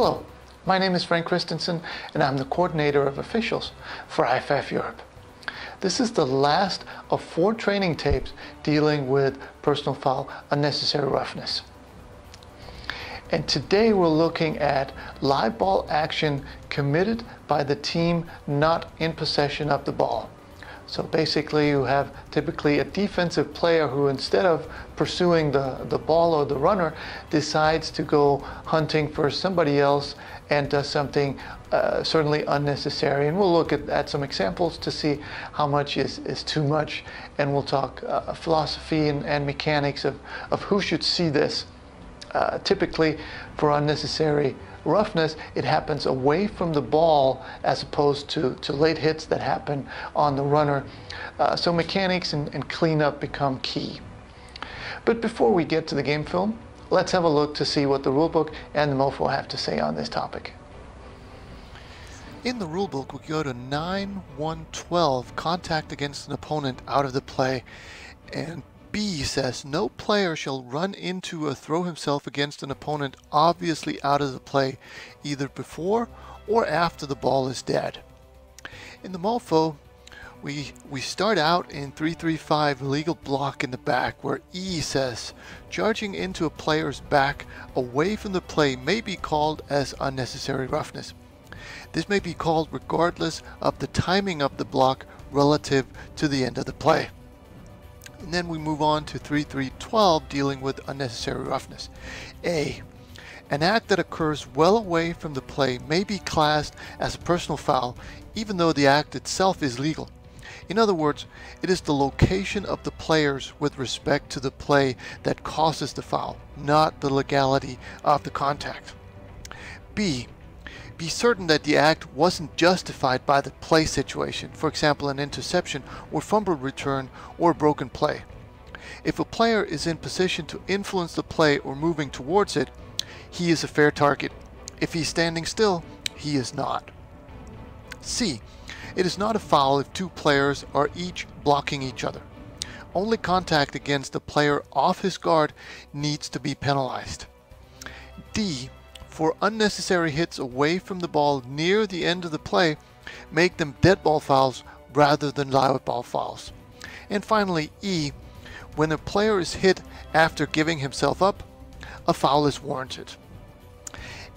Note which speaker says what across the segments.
Speaker 1: Hello, my name is Frank Christensen and I'm the coordinator of officials for IFAF Europe. This is the last of 4 training tapes dealing with personal foul unnecessary roughness. And today we're looking at live ball action committed by the team not in possession of the ball. So basically you have typically a defensive player who, instead of pursuing the ball or the runner, decides to go hunting for somebody else and does something certainly unnecessary. And we'll look at some examples to see how much is too much. And we'll talk philosophy and mechanics of who should see this. Typically for unnecessary roughness, it happens away from the ball as opposed to late hits that happen on the runner. So mechanics and cleanup become key. But before we get to the game film, let's have a look to see what the rulebook and the MOFO have to say on this topic. In the rulebook, we go to 9.1.12, contact against an opponent out of the play, and B says no player shall run into or throw himself against an opponent obviously out of the play, either before or after the ball is dead. In the MOFO, we start out in 3.3.5 legal block in the back, where E says charging into a player's back away from the play may be called as unnecessary roughness. This may be called regardless of the timing of the block relative to the end of the play. And then we move on to 3.3.12 dealing with unnecessary roughness. A, an act that occurs well away from the play may be classed as a personal foul even though the act itself is legal. In other words, it is the location of the players with respect to the play that causes the foul, not the legality of the contact. B, be certain that the act wasn't justified by the play situation, for example an interception or fumble return or a broken play. If a player is in position to influence the play or moving towards it, he is a fair target. If he's standing still, he is not. C, it is not a foul if 2 players are each blocking each other. Only contact against the player off his guard needs to be penalized. D, for unnecessary hits away from the ball near the end of the play, make them dead ball fouls rather than live ball fouls. And finally, E, when a player is hit after giving himself up, a foul is warranted.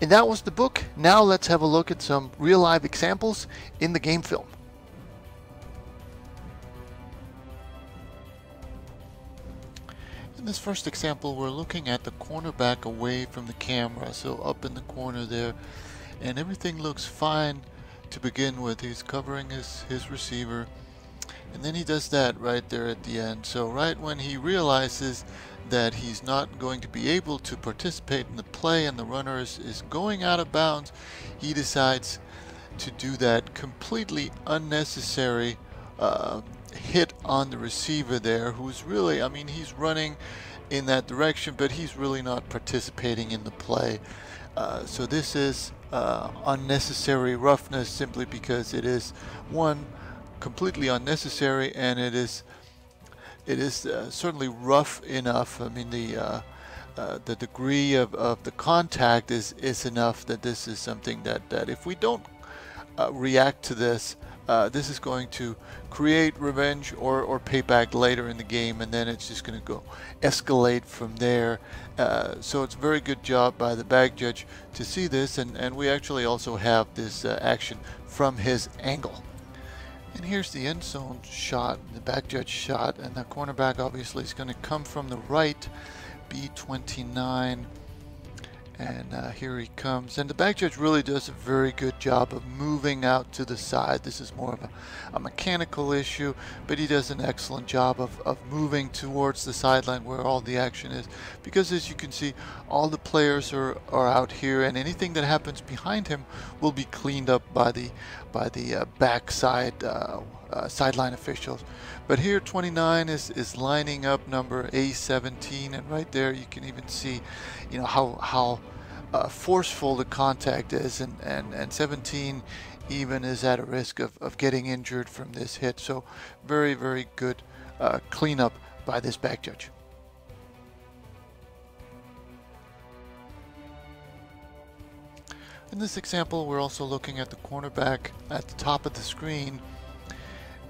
Speaker 1: And that was the book. Now let's have a look at some real live examples in the game film. In this first example, we're looking at the cornerback away from the camera, so up in the corner there, and everything looks fine to begin with. He's covering his receiver, and then he does that right there at the end. So right when he realizes that he's not going to be able to participate in the play and the runner is going out of bounds, he decides to do that completely unnecessary hit on the receiver there, who's really, I mean, he's running in that direction, but he's really not participating in the play. So this is unnecessary roughness, simply because it is, one, completely unnecessary, and it is certainly rough enough. I mean, the degree of the contact is enough that this is something that if we don't react to this, this is going to create revenge or payback later in the game, and then it's just going to go escalate from there. So it's a very good job by the back judge to see this, and we actually also have this action from his angle. And here's the end zone shot, the back judge shot, and the cornerback obviously is going to come from the right, B29. And here he comes, and the back judge really does a very good job of moving out to the side. This is more of a mechanical issue, but he does an excellent job of moving towards the sideline where all the action is, because as you can see, all the players are out here, and anything that happens behind him will be cleaned up by the backside sideline officials. But here 29 is lining up number A17, and right there you can even see, you know, how forceful the contact is, and 17 even is at a risk of getting injured from this hit. So very, very good cleanup by this back judge. In this example, we're also looking at the cornerback at the top of the screen,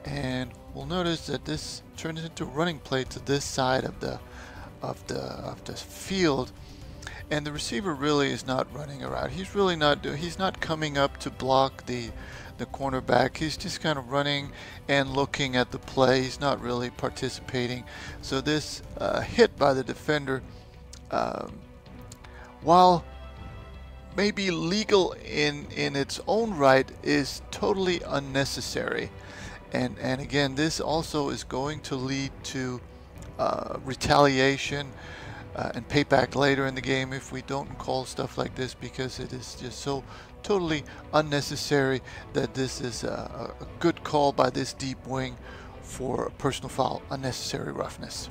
Speaker 1: and we'll notice that this turns into running play to this side of the field, and the receiver really is not running around. He's really not he's not coming up to block the cornerback. He's just kind of running and looking at the play. He's not really participating. So this hit by the defender, while maybe legal in its own right, is totally unnecessary. And again, this also is going to lead to retaliation and payback later in the game if we don't call stuff like this, because it is just so totally unnecessary that this is a good call by this deep wing for a personal foul, unnecessary roughness.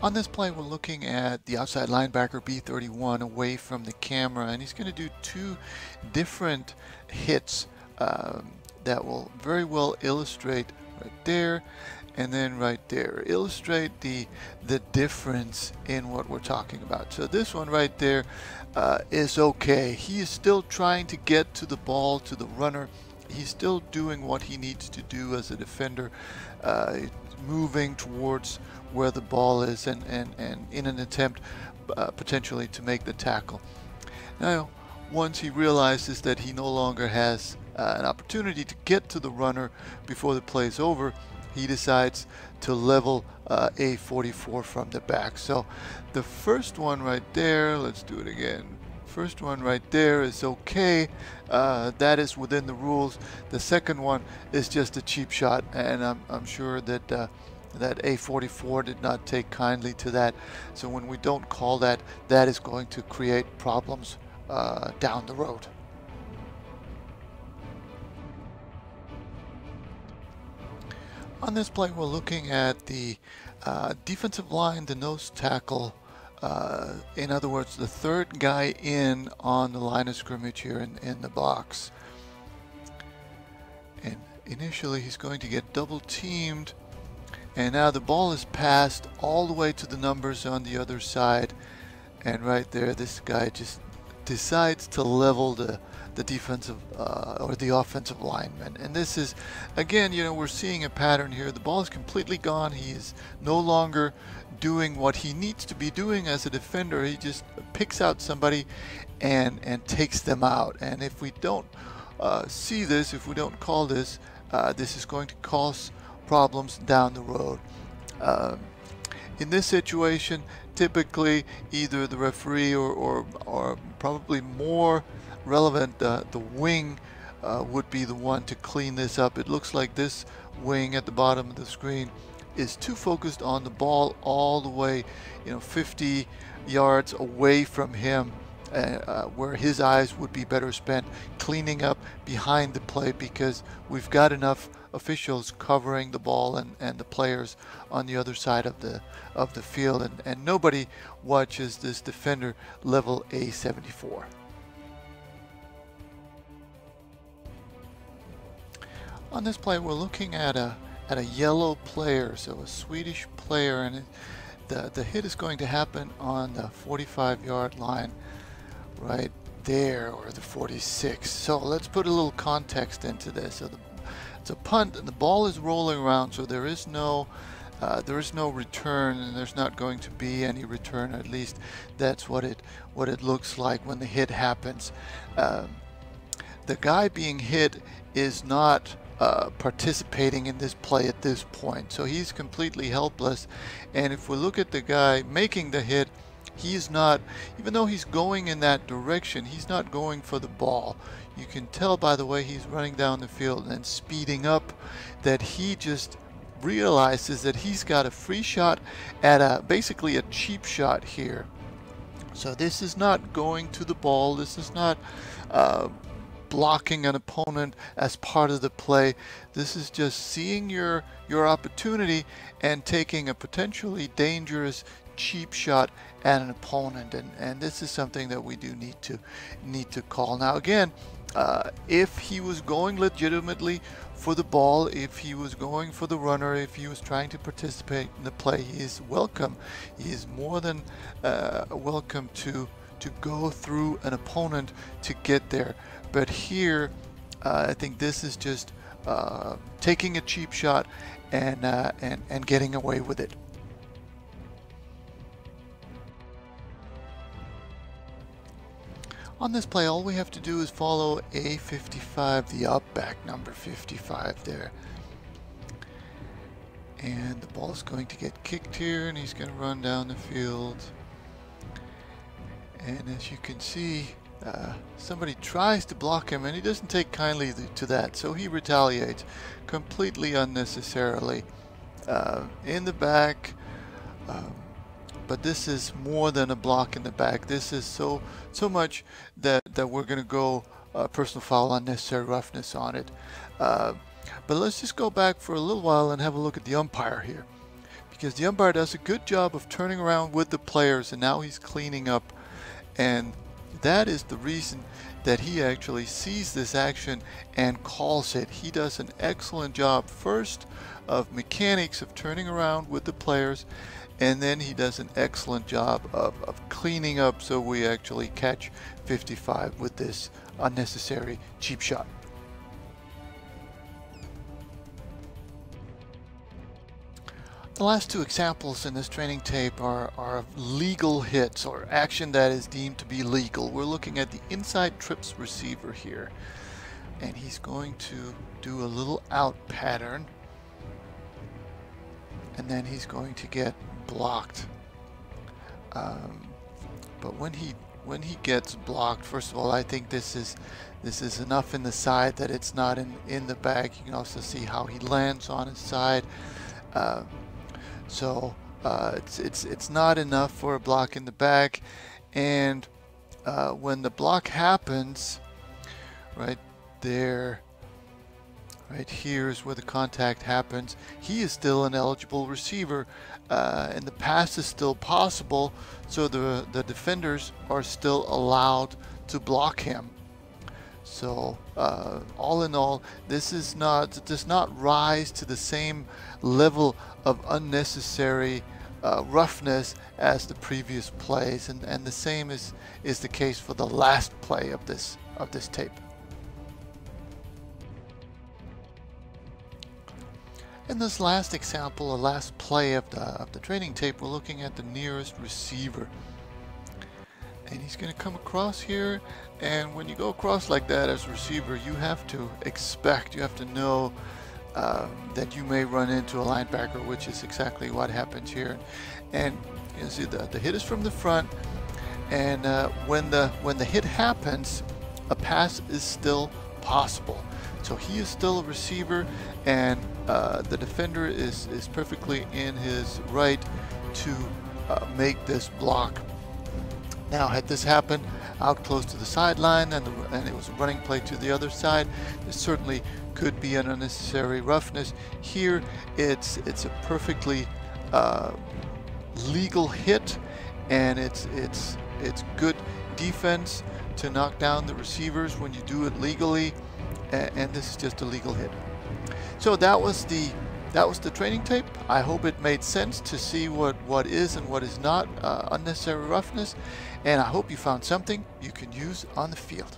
Speaker 1: On this play, we're looking at the outside linebacker B31 away from the camera, and he's going to do two different hits that will very well illustrate right there and then right there, illustrate the difference in what we're talking about. So this one right there is okay. He is still trying to get to the ball, to the runner. He's still doing what he needs to do as a defender, moving towards where the ball is and in an attempt potentially to make the tackle. Now, once he realizes that he no longer has an opportunity to get to the runner before the play is over, he decides to level a 44 from the back. So the first one right there, let's do it again. First one right there is okay. That is within the rules. The second one is just a cheap shot, and I'm sure that that A44 did not take kindly to that. So when we don't call that, that is going to create problems down the road. On this play, we're looking at the defensive line, the nose tackle. In other words, the third guy in on the line of scrimmage here in the box. And initially, he's going to get double teamed. And now the ball is passed all the way to the numbers on the other side. And right there, this guy just decides to level the defensive or the offensive lineman. And this is, again, you know, we're seeing a pattern here. The ball is completely gone. He is no longer doing what he needs to be doing as a defender. He just picks out somebody and takes them out. And if we don't see this, if we don't call this, this is going to cause problems down the road. In this situation, typically either the referee or probably more relevant, the wing would be the one to clean this up. It looks like this wing at the bottom of the screen is too focused on the ball all the way, 50 yards away from him, where his eyes would be better spent cleaning up behind the play, because we've got enough officials covering the ball and the players on the other side of the field, and nobody watches this defender level A74. On this play, we're looking at a yellow player, so a Swedish player, and the hit is going to happen on the 45-yard line right there, or the 46. So let's put a little context into this. So it's a punt, and the ball is rolling around, so there is no return, and there's not going to be any return. At least that's what it looks like when the hit happens. The guy being hit is not participating in this play at this point, so he's completely helpless. And if we look at the guy making the hit, he's not, even though he's going in that direction, he's not going for the ball. You can tell by the way he's running down the field and speeding up that he just realizes that he's got a free shot at basically a cheap shot here. So this is not going to the ball. This is not blocking an opponent as part of the play. This is just seeing your opportunity and taking a potentially dangerous cheap shot at an opponent, and this is something that we do need to call. Now again, If he was going legitimately for the ball, if he was going for the runner, if he was trying to participate in the play, he is welcome. He is more than welcome to go through an opponent to get there. But here, I think this is just taking a cheap shot and getting away with it. On this play, all we have to do is follow A55, the up back number 55 there. And the ball is going to get kicked here, and he's going to run down the field. And as you can see, somebody tries to block him, and he doesn't take kindly to that, so he retaliates completely unnecessarily in the back. But this is more than a block in the back. This is so much that we're going to go personal foul, unnecessary roughness on it. But let's just go back for a little while and have a look at the umpire here, because the umpire does a good job of turning around with the players, and now he's cleaning up. And that is the reason that he actually sees this action and calls it. He does an excellent job first of mechanics of turning around with the players, and then he does an excellent job of cleaning up, so we actually catch 55 with this unnecessary cheap shot. The last two examples in this training tape are of legal hits, or action that is deemed to be legal. We're looking at the inside trips receiver here, and he's going to do a little out pattern, and then he's going to get blocked. But when he gets blocked, first of all, I think this is enough in the side that it's not in the bag. You can also see how he lands on his side. So it's not enough for a block in the back. And when the block happens, right there, right here is where the contact happens, he is still an eligible receiver, and the pass is still possible, so the defenders are still allowed to block him. So all in all, this does not rise to the same level of unnecessary roughness as the previous plays, and the same is the case for the last play of this tape. In this last example, or last play of the training tape, we're looking at the nearest receiver. And he's going to come across here, and when you go across like that as a receiver, you have to expect, you have to know that you may run into a linebacker, which is exactly what happens here. And you see the hit is from the front, and when the hit happens, a pass is still possible. So he is still a receiver, and the defender is perfectly in his right to make this block. Now, had this happened out close to the sideline and it was a running play to the other side, there certainly could be an unnecessary roughness. Here, it's a perfectly legal hit, and it's good defense to knock down the receivers when you do it legally, and this is just a legal hit. So that was the training tape. I hope it made sense to see what is and what is not unnecessary roughness, and I hope you found something you can use on the field.